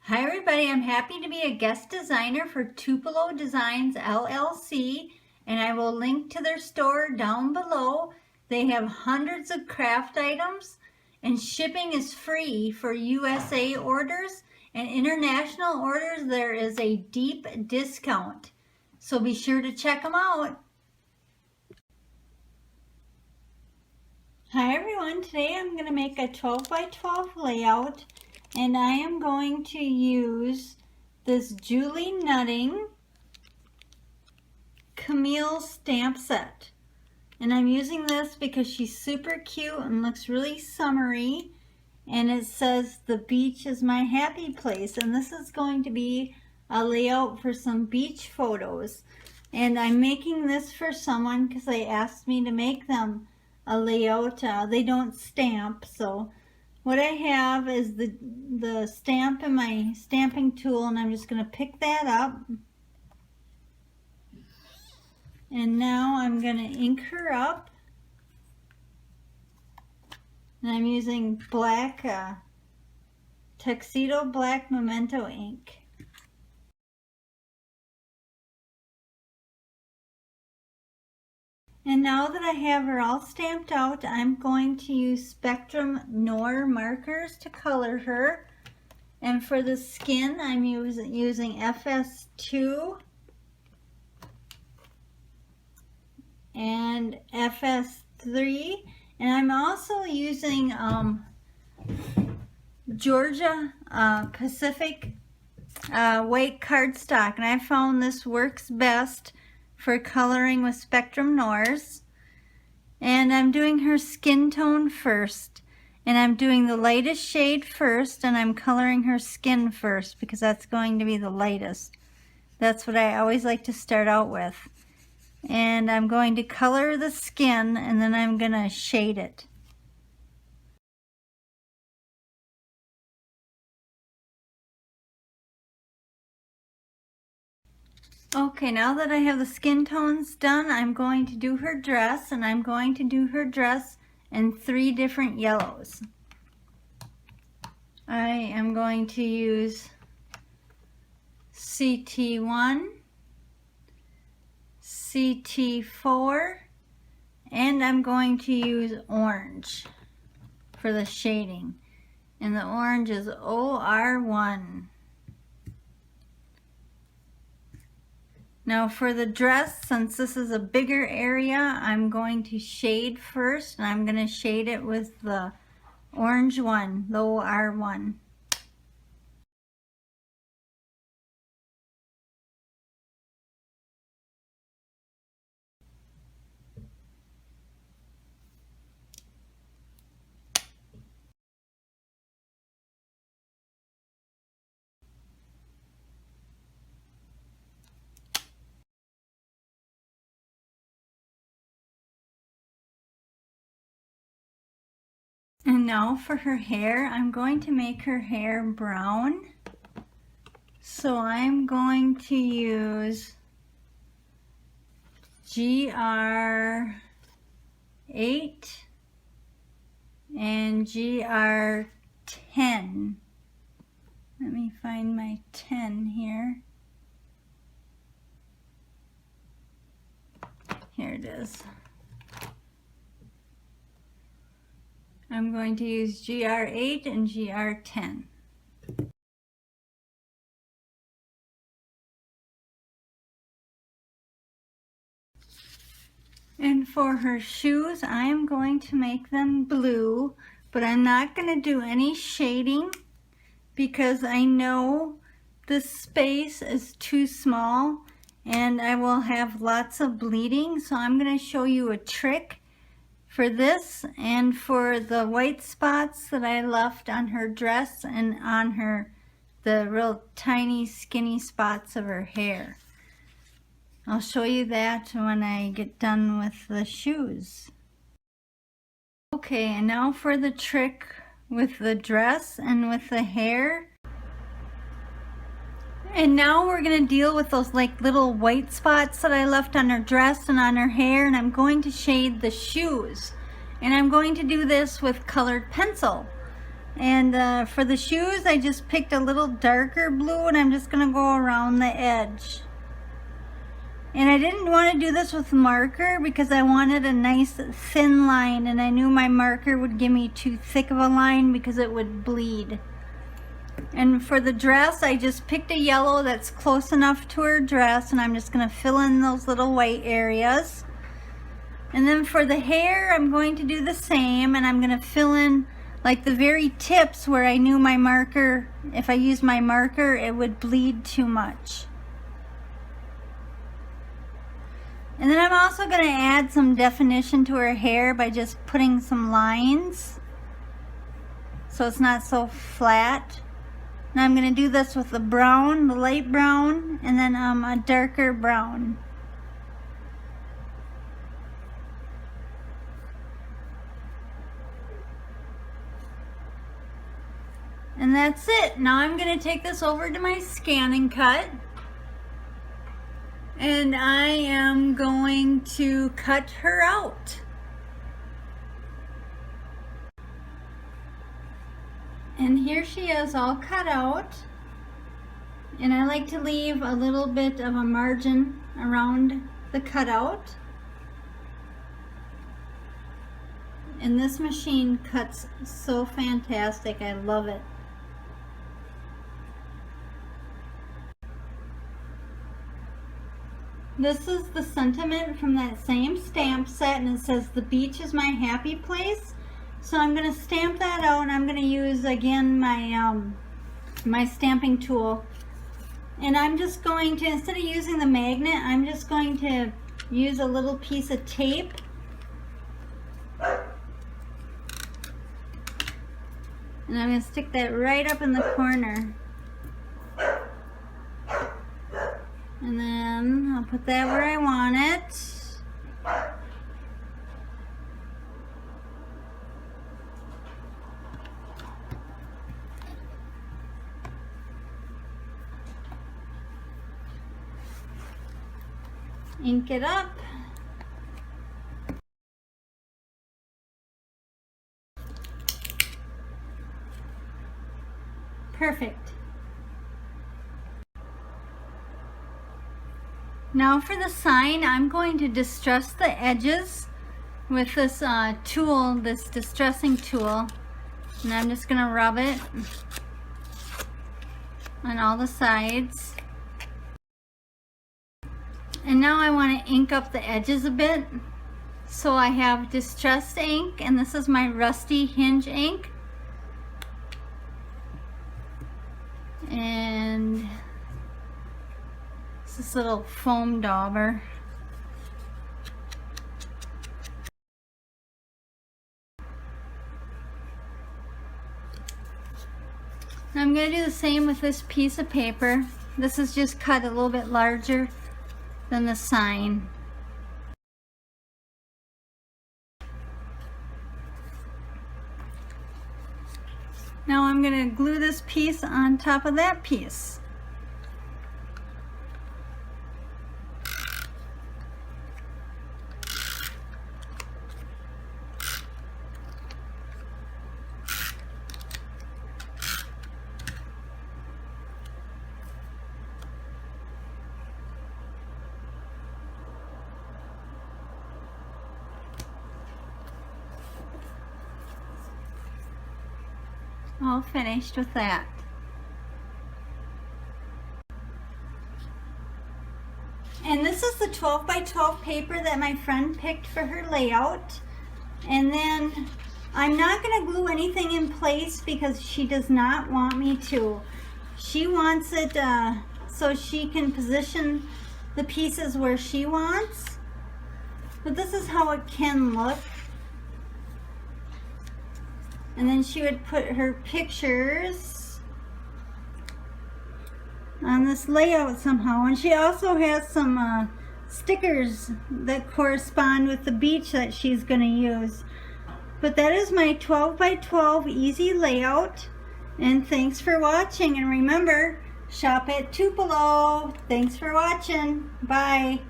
Hi everybody, I'm happy to be a guest designer for Tupelo Designs LLC, and I will link to their store down below. They have hundreds of craft items and shipping is free for USA orders, and international orders there is a deep discount. So be sure to check them out. Hi everyone, today I'm going to make a 12 by 12 layout. And I am going to use this Julie Nutting Camille stamp set. And I'm using this because she's super cute and looks really summery. And it says, "The beach is my happy place." And this is going to be a layout for some beach photos. And I'm making this for someone because they asked me to make them a layout. They don't stamp, so what I have is the stamp in my stamping tool, and I'm just going to pick that up. And now I'm going to ink her up. And I'm using black, Tuxedo Black Memento ink. And now that I have her all stamped out, I'm going to use Spectrum Noir markers to color her. And for the skin, I'm using FS2 and FS3. And I'm also using Georgia Pacific white cardstock. And I found this works best for coloring with Spectrum Noirs. And I'm doing her skin tone first, and I'm doing the lightest shade first, and I'm coloring her skin first because that's going to be the lightest. That's what I always like to start out with. And I'm going to color the skin, and then I'm going to shade it. Okay, now that I have the skin tones done, I'm going to do her dress, and I'm going to do her dress in 3 different yellows. I am going to use CT1, CT4, and I'm going to use orange for the shading. And the orange is OR1. Now for the dress, since this is a bigger area, I'm going to shade first, and I'm going to shade it with the orange one, the OR1. And now for her hair, I'm going to make her hair brown. So I'm going to use GR8 and GR10. Let me find my 10 here. Here it is. I'm going to use GR8 and GR10. And for her shoes, I am going to make them blue, but I'm not going to do any shading because I know this space is too small and I will have lots of bleeding. So I'm going to show you a trick for this and for the white spots that I left on her dress and on the real tiny skinny spots of her hair. I'll show you that when I get done with the shoes. Okay, and now for the trick with the dress and with the hair. And now we're going to deal with those like little white spots that I left on her dress and on her hair, and I'm going to shade the shoes. And I'm going to do this with colored pencil. And for the shoes, I just picked a little darker blue, and I'm just gonna go around the edge. And I didn't want to do this with marker because I wanted a nice thin line, and I knew my marker would give me too thick of a line because it would bleed. And for the dress, I just picked a yellow that's close enough to her dress, and I'm just going to fill in those little white areas. And then for the hair, I'm going to do the same, and I'm going to fill in like the very tips where I knew my marker, if I used my marker, it would bleed too much. And then I'm also going to add some definition to her hair by just putting some lines so it's not so flat. Now I'm going to do this with the brown, the light brown, and then a darker brown. And that's it. Now I'm going to take this over to my scan and cut. And I am going to cut her out. And here she is all cut out. And I like to leave a little bit of a margin around the cutout. And this machine cuts so fantastic. I love it. This is the sentiment from that same stamp set, and it says, "The beach is my happy place." So I'm going to stamp that out, and I'm going to use again my my stamping tool. And I'm just going to, instead of using the magnet, I'm just going to use a little piece of tape. And I'm going to stick that right up in the corner. And then I'll put that where I want it. Ink it up. Perfect. Now for the sign, I'm going to distress the edges with this tool, this distressing tool. And I'm just going to rub it on all the sides. And now I want to ink up the edges a bit. So I have distressed ink, and this is my rusty hinge ink. And this little foam dauber. I'm going to do the same with this piece of paper. This is just cut a little bit larger than the sign. Now I'm going to glue this piece on top of that piece. All finished with that. And this is the 12 by 12 paper that my friend picked for her layout. And then I'm not going to glue anything in place because she does not want me to. She wants it so she can position the pieces where she wants. But this is how it can look. And then she would put her pictures on this layout somehow. And she also has some stickers that correspond with the beach that she's going to use. But that is my 12 by 12 easy layout. And thanks for watching. And remember, shop at Tupelo. Thanks for watching. Bye.